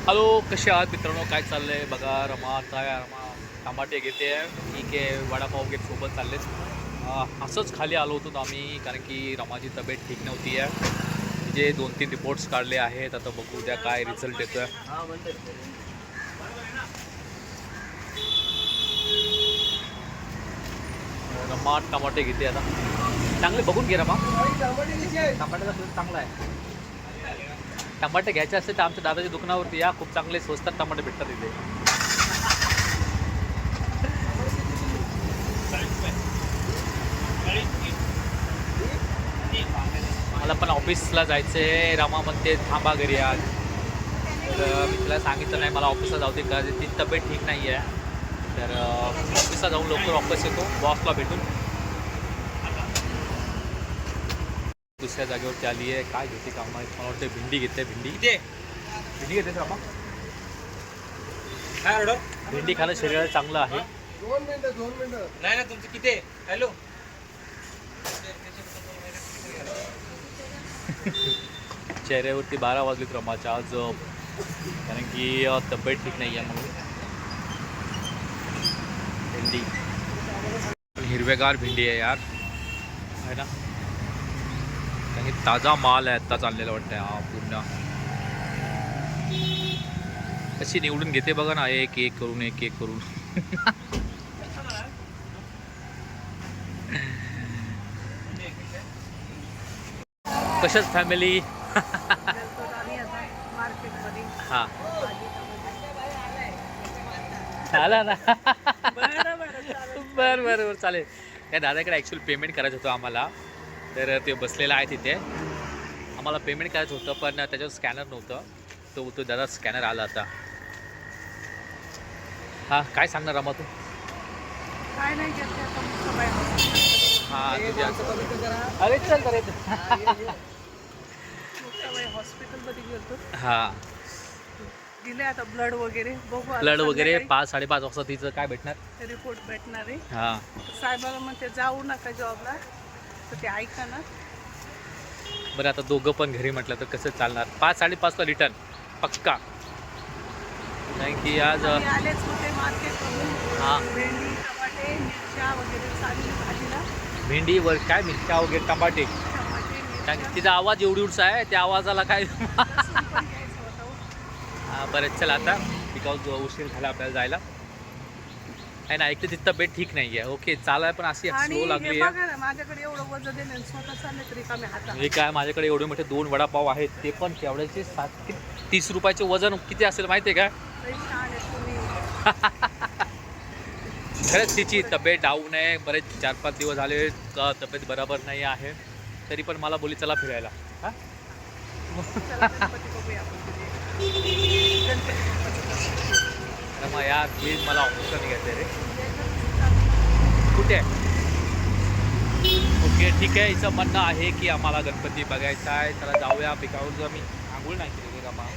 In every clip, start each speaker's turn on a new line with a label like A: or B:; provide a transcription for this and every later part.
A: Hello, कसे आहात मित्रांनो? काय चाललंय बघा. रमा टमाटे घेते आहे, ठीक आहे. वडापाव वगैरे सोबत चाललेत. असंच खाली आलो होतो आम्ही, कारण की रमाची तब्येत ठीक नव्हती आहे. जे 2-3 रिपोर्ट्स काढले आहेत, आता बघू उद्या काय रिझल्ट येतो आहे. रमा टमाटे घेते आता. चांगले बघून घे रमा. टमाट्याचा फ्लेवर चांगला आहे. टमाटे घ्यायचे असते तर आमच्या दादाच्या दुकानावरती या, खूप चांगले स्वस्तात टमाटे भेटतात इथे. मला पण ऑफिसला जायचं आहे. रामा म्हणते थांबा घरी आज. तर मी तिला सांगितलं नाही मला ऑफिसला जाऊ दे, का ती तब्येत ठीक नाही आहे. तर ऑफिसला जाऊन लवकर वापस येतो बॉसला भेटून. दुसऱ्या जागेवरती आली आहे. काय घेते का मला वाटतं भेंडी घेते. भेंडी घेते रामा.
B: काय ऑर्डर?
A: भेंडी खाणं शरीराला चांगलं आहे.
B: 2 मिनिटं नाही ना. तुमचं किती आहे? हॅलो.
A: चेहऱ्यावरती 12 वाजलेत रमाच्या आज, कारण की तब्येत ठीक नाही आहे म्हणून. भेंडी हिरवेगार भेंडी आहे यार, आहे ना. कारण की ताजा माल आहे, आत्ता चाललेला वाटतं हा पूर्ण. अशी निवडून घेते बघा ना, एक एक करून. कशाच फॅमिली. हां आला ना. बरं चालेल. त्या दादाकडे ॲक्च्युअली पेमेंट करायचं होतं आम्हाला, तर ते बसलेलं आहे तिथे. आम्हाला पेमेंट करायचं होतं पण त्याच्यावर स्कॅनर नव्हतं. तो दादा स्कॅनर आला आता. हां, काय सांगणार रमा तू?
C: काय नाही
A: हां तुझ्या अरे चल तर
C: हॉस्पिटलमध्ये गेलो.
A: हां,
C: दिले आता ब्लड वगैरे बघू.
A: ब्लड वगैरे 5-5:30 वाजता तिचं काय भेटणार?
C: रिपोर्ट भेटणार आहे.
A: हां,
C: साहेबाला म्हणते जाऊ नका जॉबला, तर ते ऐका ना.
A: बरं आता दोघं पण घरी म्हटलं तर कसं चालणार? 5-5:30ला रिटर्न पक्का. कारण की आज
C: आम्ही आलेच होते मार्केटमधून.
A: हां,
C: भेंडी, टमाटे, मिरच्या वगैरे चालली भाजीला.
A: भेंडीवर काय मिरच्या वगैरे टमाटे.
C: टमाटे,
A: कारण
C: मिरच्या,
A: की तिचा आवाज एवढीचा आहे, त्या आवाजाला काय.
C: लसूण पण घ्यायचं होतं हो.
A: हां बरं चल आता, बिकॉज उशीर झाला आपल्याला जायला. आहे ना, एक तर तिची तब्येत ठीक नाही आहे. ओके चालाय पण अशी
C: आणि
A: स्लो
C: हे
A: लागली आहे.
C: बघा ना, माझ्याकडे एवढं वजन दिलं आणि स्वतः चालले तरी कमी हातात.
A: हे काय, माझ्याकडे एवढे मोठे 2 वडापाव आहेत, ते पण केवढ्याचे 30 रुपयाचे. वजन किती असेल माहिती आहे का?
C: पैसे आले तुम्ही.
A: खरंच तिची तब्येत डाऊन आहे. बरेच 4-5 दिवस झाले तब्येत बरोबर नाही आहे. तरी पण मला बोली चला फिरायला. हां,
C: चला गणपती बघूया आपण तिथे. गणपती.
A: तर मग यार प्लीज मला ऑफिसला निघायचं रे. कुठे आहे? ओके ठीक आहे. हिचं म्हणणं आहे की आम्हाला गणपती बघायचा आहे, चला जाऊया. बिकाऊज आम्ही आंघोळ नाही केली का मग.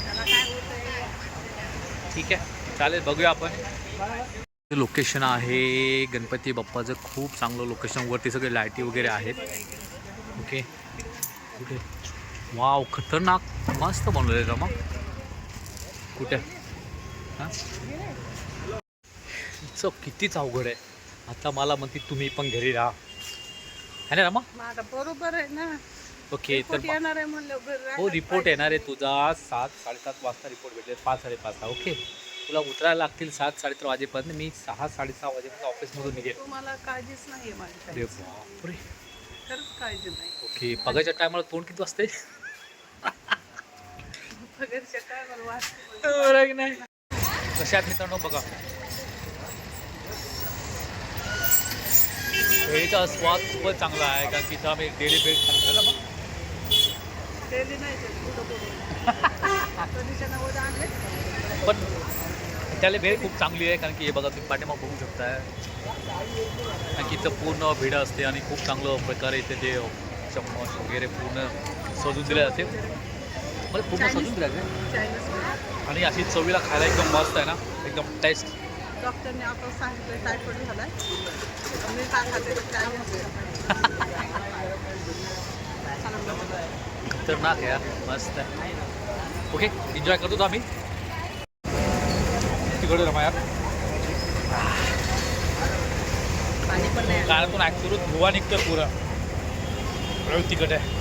C: त्याला काय होतंय?
A: ठीक आहे चालेल, बघूया आपण. लोकेशन आहे गणपती बाप्पाचं, खूप चांगलं लोकेशन. वरती सगळे लाईटी वगैरे आहेत. ओके कुठे? वाव, खतरनाक मस्त बनवलं आहे रमा. कुठे? हां, कितीच अवघड आहे. आता मला म्हणते तुम्ही पण घरी राहा, है ना रमा?
C: मग आता बरोबर आहे ना.
A: ओके तर
C: रिपोर्ट येणार आहे म्हणलं घरी
A: हो,
C: राहायला
A: रिपोर्ट
C: पाहिजे.
A: येणार आहे तुझा 7-7:30 वाजता रिपोर्ट भेटेल. 5-5:30ला. ओके, तुला उतरायला लागतील 7-7:30 वाजेपर्यंत. मी 6-6:30 वाजेपर्यंत ऑफिसमधून निघेल.
C: तुम्हाला काळजीच नाही आहे माझी
A: अरे
C: काही.
A: बापरे.
C: खरंच काळजी नाही.
A: ओके, बघायच्या टायमाला तोंड किती वाजते?
C: घरच्या काय मला वाटतं.
A: नाही कशात मित्रांनो बघा, भेळीचा स्वाद खूपच चांगला आहे. कारण की इथं आम्ही डेली भेळ खाल्लं ना. मग
C: डेली नाही ते कुठं कुठं. कधीच्या नव्वद आणले.
A: पण त्याला भेळ खूप चांगली आहे. कारण की हे बघा तुम्ही पाठीमाग बघू शकताय. कारण की इथं पूर्ण भेळ असते आणि खूप चांगलं प्रकारे इथे ते चम्मच वगैरे पूर्ण सजून दिले जाते. म्हणजे पूर्ण सजून दिले जाते
C: चायनीज.
A: आणि अशी चवीला खायला एकदम मस्त आहे ना, एकदम टेस्ट.
C: डॉक्टरने आता सांगितलं टायफॉइड झालाय. मी काय खाते चायनीज.
A: खतरनाक आहे यार, मस्त आहे. ओके, एन्जॉय करतो आम्ही. तिखट आहे रमायात.
C: पाणी पण नाही आलं.
A: काळातून ॲक्च्युअली धुवा निघतं पुरा. तिखट आहे.